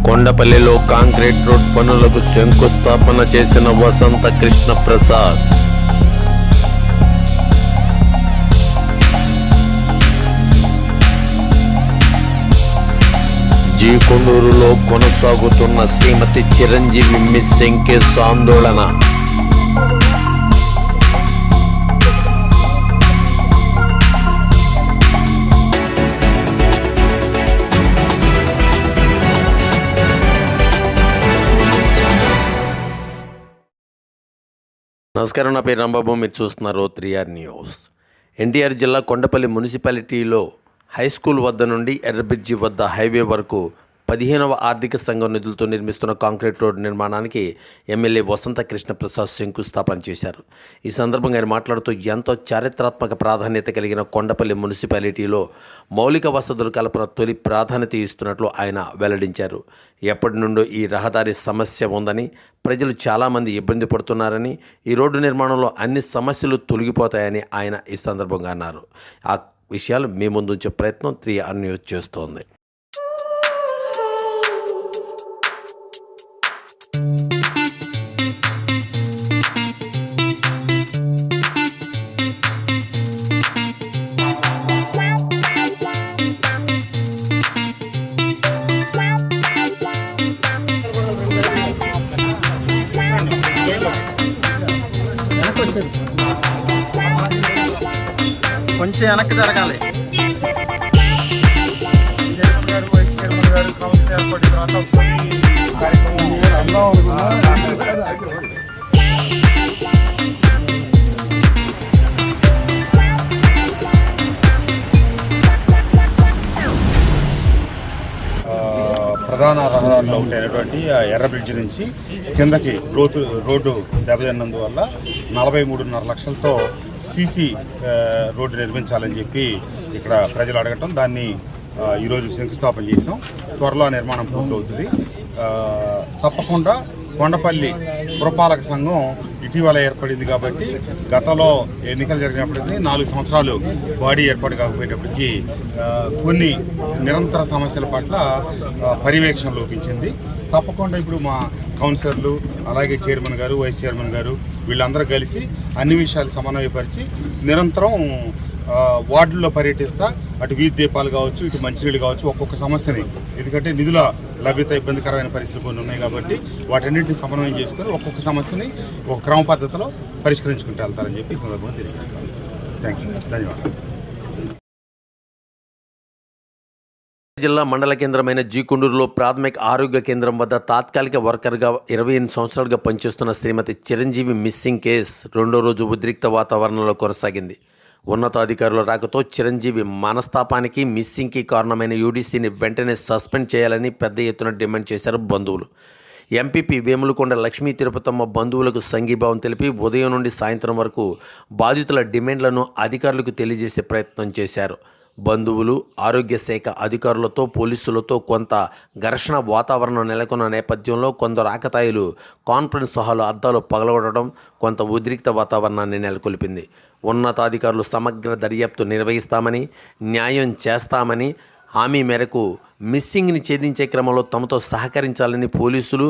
కొండపల్లిలో concrete road పనులకు శంకుస్థాపన చేసిన వసంత కృష్ణ ప్రసాద్. జీకొండూరులో కొనసాగుతున్న శ్రీమతి చిరంజీవి మిస్సింగ్ కేసు ఆందోళన. నమస్కారం, నా పేరు రాంబాబు. మీరు చూస్తున్నారు 3R న్యూస్. ఎన్టీఆర్ జిల్లా కొండపల్లి మున్సిపాలిటీలో హై స్కూల్ వద్ద నుండి ఎర్రబ్రిడ్జి వద్ద హైవే వరకు 15వ ఆర్థిక సంఘం నిధులతో నిర్మిస్తున్న కాంక్రీట్ రోడ్డు నిర్మాణానికి ఎమ్మెల్యే వసంత కృష్ణ ప్రసాద్ శంకుస్థాపన చేశారు. ఈ సందర్భంగా ఆయన మాట్లాడుతూ ఎంతో చారిత్రాత్మక ప్రాధాన్యత కలిగిన కొండపల్లి మున్సిపాలిటీలో మౌలిక వసతుల కల్పన తొలి ప్రాధాన్యత ఇస్తున్నట్లు ఆయన వెల్లడించారు. ఎప్పటి నుండో ఈ రహదారి సమస్య ఉందని, ప్రజలు చాలామంది ఇబ్బంది పడుతున్నారని, ఈ రోడ్డు నిర్మాణంలో అన్ని సమస్యలు తొలగిపోతాయని ఆయన ఈ సందర్భంగా అన్నారు. ఆ విషయాలు మీ ముందుంచే ప్రయత్నం 3R న్యూస్ చేస్తోంది. కొంచెం వెనక్కి జరగాలి. చైర్మన్ గారు, వైస్ చైర్మన్ గారు కౌన్సిల్ ఏర్పడిన తర్వాత ప్రధాన రహదారిలో ఉండేటువంటి ఎర్ర బ్రిడ్జి నుంచి కిందకి రోడ్డు దెబ్బతిన్నందువల్ల 43.5 లక్షలతో సీసీ రోడ్డు నిర్మించాలని చెప్పి ఇక్కడ ప్రజలు అడగటం, దాన్ని ఈరోజు శంకుస్థాపన చేసాం. త్వరలో నిర్మాణం పూర్తవుతుంది. తప్పకుండా కొండపల్లి పురపాలక సంఘం ఇటీవల ఏర్పడింది కాబట్టి గతంలో ఎన్నికలు జరిగినప్పటికీ 4 సంవత్సరాలు బాడీ ఏర్పాటు కాకపోయేటప్పటికీ కొన్ని నిరంతర సమస్యల పట్ల పర్యవేక్షణ లోపించింది. తప్పకుండా ఇప్పుడు మా కౌన్సిలర్లు, అలాగే చైర్మన్ గారు, వైస్ చైర్మన్ గారు వీళ్ళందరూ కలిసి అన్ని విషయాలు సమన్వయపరిచి నిరంతరం వార్డుల్లో పర్యటిస్తా, అటు వీధి దీపాలు కావచ్చు, ఇటు మంచినీళ్ళు కావచ్చు, ఒక్కొక్క సమస్యని, ఎందుకంటే నిధుల లభ్యత ఇబ్బందికరమైన పరిస్థితులు కొన్ని ఉన్నాయి కాబట్టి వాటన్నింటినీ సమన్వయం చేసుకొని ఒక్కొక్క సమస్యని ఒక క్రమ పద్ధతిలో పరిష్కరించుకుంటూ వెళ్తారని చెప్పి సందర్భంగా తెలియజేస్తాను. థ్యాంక్ యూ, ధన్యవాదాలు. జిల్లా మండల కేంద్రమైన జీకొండూరులో ప్రాథమిక ఆరోగ్య కేంద్రం వద్ద తాత్కాలిక వర్కర్గా 28 సంవత్సరాలుగా పనిచేస్తున్న శ్రీమతి చిరంజీవి మిస్సింగ్ కేసు రెండో రోజు ఉద్రిక్త వాతావరణంలో కొనసాగింది. ఉన్నతాధికారుల రాకతో చిరంజీవి మనస్తాపానికి, మిస్సింగ్కి కారణమైన యూడీసీని వెంటనే సస్పెండ్ చేయాలని పెద్ద ఎత్తున డిమాండ్ చేశారు బంధువులు. ఎంపీపీ వేములకొండ లక్ష్మీ తిరుపతమ్మ బంధువులకు సంఘీభావం తెలిపి ఉదయం నుండి సాయంత్రం వరకు బాధితుల డిమాండ్లను అధికారులకు తెలియజేసే ప్రయత్నం చేశారు. బంధువులు, ఆరోగ్య శాఖ అధికారులతో, పోలీసులతో కొంత ఘర్షణ వాతావరణం నెలకొన్న నేపథ్యంలో కొందరు ఆకతాయిలు కాన్ఫరెన్స్ హాలు అద్దాలు పగలగొట్టడం కొంత ఉద్రిక్త వాతావరణాన్ని నెలకొల్పింది. ఉన్నతాధికారులు సమగ్ర దర్యాప్తు నిర్వహిస్తామని, న్యాయం చేస్తామని హామీ మేరకు మిస్సింగ్ని ఛేదించే క్రమంలో తమతో సహకరించాలని పోలీసులు,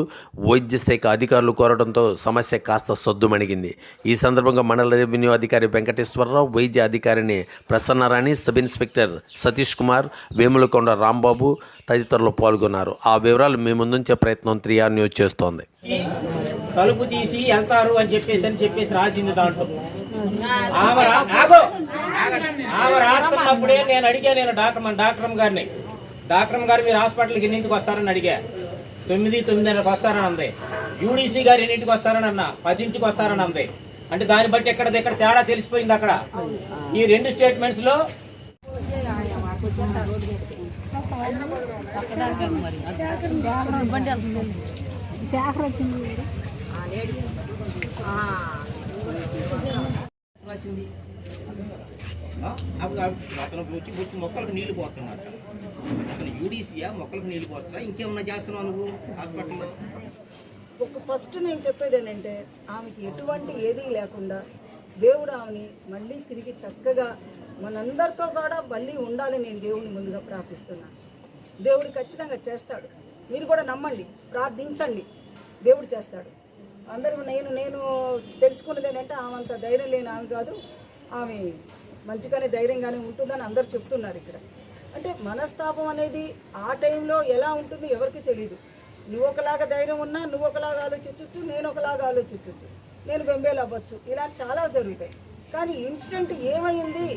వైద్య శాఖ అధికారులు కోరడంతో సమస్య కాస్త సద్దుమణిగింది. ఈ సందర్భంగా మండల రెవెన్యూ అధికారి వెంకటేశ్వరరావు, వైద్య అధికారిని ప్రసన్నరాణి, సబ్ ఇన్స్పెక్టర్ సతీష్ కుమార్, వేములకొండ రాంబాబు తదితరులు పాల్గొన్నారు. ఆ వివరాలు మీ ముందుంచే ప్రయత్నం 3R న్యూస్ చేస్తోంది. తలుపు తీసి వెళ్తారు అని చెప్పేసి రాసింది దాంట్లో. ఆమె రాస్తున్నప్పుడే నేను అడిగా, డాక్టర్ గారిని, డాక్టర్ గారు మీరు హాస్పిటల్కి ఎన్నింటికి వస్తారని అడిగా. 9:30కి వస్తారని అంది. యూడీసీ గారు ఎన్నింటికి వస్తారని అన్నా, 10ంటికి వస్తారని అంది. అంటే దాన్ని బట్టి ఎక్కడ తేడా తెలిసిపోయింది. అక్కడ ఈ 2 స్టేట్మెంట్స్ లో అతను వచ్చి మొక్కలకు నీళ్లు పోతున్నాడు. అతను యూడీసీయా, మొక్కలకు నీళ్లు పోతున్నా, ఇంకేమన్నా చేస్తున్నావు నువ్వు హాస్పిటల్లో? ఫస్ట్ నేను చెప్పేది ఏంటంటే, ఆమెకి ఎటువంటి ఏదీ లేకుండా దేవుడు ఆమెని మళ్ళీ తిరిగి చక్కగా మనందరితో కూడా మళ్ళీ ఉండాలని నేను దేవుని ముందుగా ప్రార్థిస్తున్నాను. దేవుడు ఖచ్చితంగా చేస్తాడు. మీరు కూడా నమ్మండి, ప్రార్థించండి, దేవుడు చేస్తాడు. అందరూ నేను తెలుసుకున్నది ఏంటంటే ఆమె అంత ధైర్యం లేని ఆమె కాదు, ఆమె మంచిగానే ధైర్యంగానే ఉంటుందని అందరు చెప్తున్నారు ఇక్కడ. అంటే మనస్తాపం అనేది ఆ టైంలో ఎలా ఉంటుంది ఎవరికి తెలియదు. నువ్వు ఒకలాగా ధైర్యం ఉన్నా నువ్వు ఒకలాగా ఆలోచించవచ్చు, నేను ఒకలాగా ఆలోచించవచ్చు, నేను బెంబేలు అవ్వచ్చు, ఇలా చాలా జరుగుతాయి. కానీ ఇన్సిడెంట్ ఏమైంది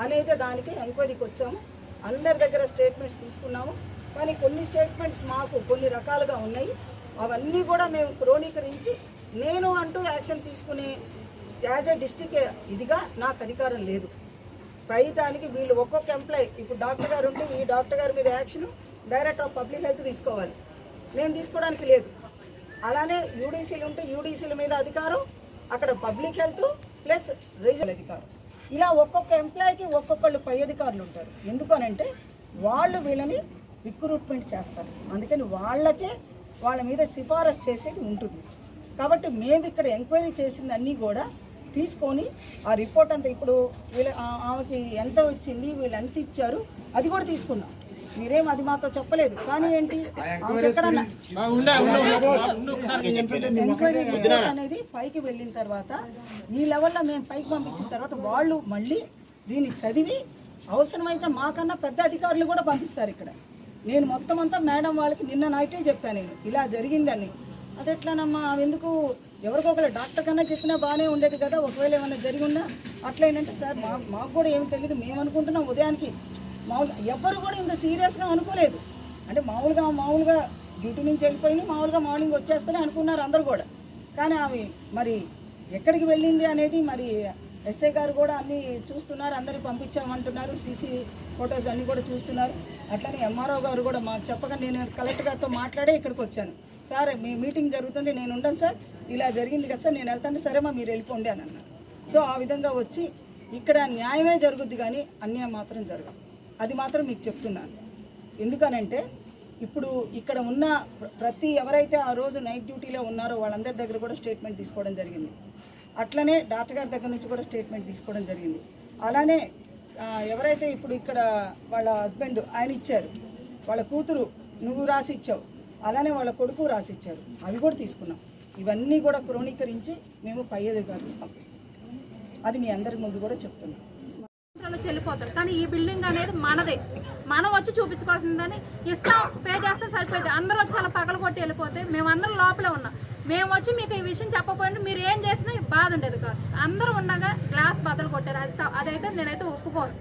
అనేది దానికి ఎంక్వైరీకి వచ్చాము. అందరి దగ్గర స్టేట్మెంట్స్ తీసుకున్నాము. కానీ కొన్ని స్టేట్మెంట్స్ మాకు కొన్ని రకాలుగా ఉన్నాయి. అవన్నీ కూడా మేము క్రోడీకరించి నేను అంటూ యాక్షన్ తీసుకునే యాజ్ ఏ డిస్ట్రిక్ట్ ఇదిగా నాకు అధికారం లేదు. ప్రతిదానికి వీళ్ళు ఒక్కొక్క ఎంప్లాయీ, ఇప్పుడు డాక్టర్ గారు ఉంటే ఈ డాక్టర్ గారి మీద action director of public health తీసుకోవాలి, నేను తీసుకోవడానికి లేదు. అలానే యూడీసీలు ఉంటే యూడీసీల మీద అధికారం, అక్కడ పబ్లిక్ హెల్త్ ప్లస్ రీజనల్ అధికారం, ఇలా ఒక్కొక్క ఎంప్లాయీకి ఒక్కొక్కళ్ళు పై అధికారులు ఉంటారు. ఎందుకనంటే వాళ్ళు వీళ్ళని రిక్రూట్మెంట్ చేస్తారు, అందుకని వాళ్ళ మీద సిఫారసు చేసేది ఉంటుంది. కాబట్టి మేము ఇక్కడ ఎంక్వైరీ చేసింది అన్నీ కూడా తీసుకొని ఆ రిపోర్ట్ అంతా ఇప్పుడు ఆమెకి ఎంత వచ్చింది, వీళ్ళు ఎంత ఇచ్చారు అది కూడా తీసుకున్నాం. మీరేం అది మాతో చెప్పలేదు. కానీ ఏంటి ఎంక్వైరీ రిపోర్ట్ అనేది పైకి వెళ్ళిన తర్వాత ఈ లెవెల్లో మేము పైకి పంపించిన తర్వాత వాళ్ళు మళ్ళీ దీన్ని చదివి అవసరమైతే మాకన్నా పెద్ద అధికారులు కూడా పంపిస్తారు. ఇక్కడ నేను మొత్తం అంతా మేడం వాళ్ళకి నిన్న నైటే చెప్పాను, నేను ఇలా జరిగిందని. అది ఎట్లానమ్మా, ఎందుకు ఎవరికొకరు డాక్టర్ కన్నా చెప్పినా బాగానే ఉండేది కదా, ఒకవేళ ఏమైనా జరిగి ఉన్నా అట్లా ఏంటంటే సార్ మాకు కూడా ఏమి తెలియదు, మేము అనుకుంటున్నాం ఉదయానికి మామూలుగా ఎవ్వరు కూడా ఇంత సీరియస్గా అనుకోలేదు. అంటే మామూలుగా డ్యూటీ నుంచి వెళ్ళిపోయింది, మామూలుగా మార్నింగ్ వచ్చేస్తేనే అనుకున్నారు అందరు కూడా. కానీ ఆమె మరి ఎక్కడికి వెళ్ళింది అనేది మరి ఎస్ఐ గారు కూడా అన్నీ చూస్తున్నారు, అందరికి పంపించామంటున్నారు, సీసీ ఫొటోస్ అన్నీ కూడా చూస్తున్నారు. అట్లనే ఎంఆర్ఓ గారు కూడా మాకు చెప్పగా నేను కలెక్టర్ గారితో మాట్లాడే ఇక్కడికి వచ్చాను. సార్ మీ మీటింగ్ జరుగుతుంటే నేను ఉండను సార్, ఇలా జరిగింది కదా సార్, నేను వెళ్తాను, సరేమా మీరు వెళ్ళిపోండి అని అన్నారు. సో ఆ విధంగా వచ్చి ఇక్కడ న్యాయమే జరుగుద్ది కానీ అన్యాయం మాత్రం జరగదు, అది మాత్రం మీకు చెప్తున్నాను. ఎందుకనంటే ఇప్పుడు ఇక్కడ ఉన్న ప్రతి ఎవరైతే ఆ రోజు నైట్ డ్యూటీలో ఉన్నారో వాళ్ళందరి దగ్గర కూడా స్టేట్మెంట్ తీసుకోవడం జరిగింది. అట్లనే డాక్టర్ గారి దగ్గర నుంచి కూడా స్టేట్మెంట్ తీసుకోవడం జరిగింది. అలానే ఎవరైతే ఇప్పుడు ఇక్కడ వాళ్ళ హస్బెండ్ ఆయన ఇచ్చారు, వాళ్ళ కూతురు నువ్వు రాసి ఇచ్చావు, అలానే వాళ్ళ కొడుకు రాసి ఇచ్చారు, అవి కూడా తీసుకున్నాం. ఇవన్నీ కూడా క్రోణీకరించి మేము పై అధికారులకు పంపిస్తాం. అది మీ అందరి ముందు కూడా చెప్తున్నాం. చెల్లిపోతారు కానీ ఈ బిల్డింగ్ అనేది మనదే, మనం వచ్చి చూపించుకోవాల్సిందని ఇస్తాం, పే చేస్తాం, సరిపోయింది. అందరూ వచ్చి అలా పగల కొట్టి వెళ్ళిపోతే మేమందరం లోపలే ఉన్నాం. మేము వచ్చి మీకు ఈ విషయం చెప్పకపోయినా మీరు ఏం చేసినా బాధ ఉండేది కాదు. అందరూ ఉండగా గ్లాస్ బద్దలు కొట్టారు, అదైతే నేనైతే ఒప్పుకోను.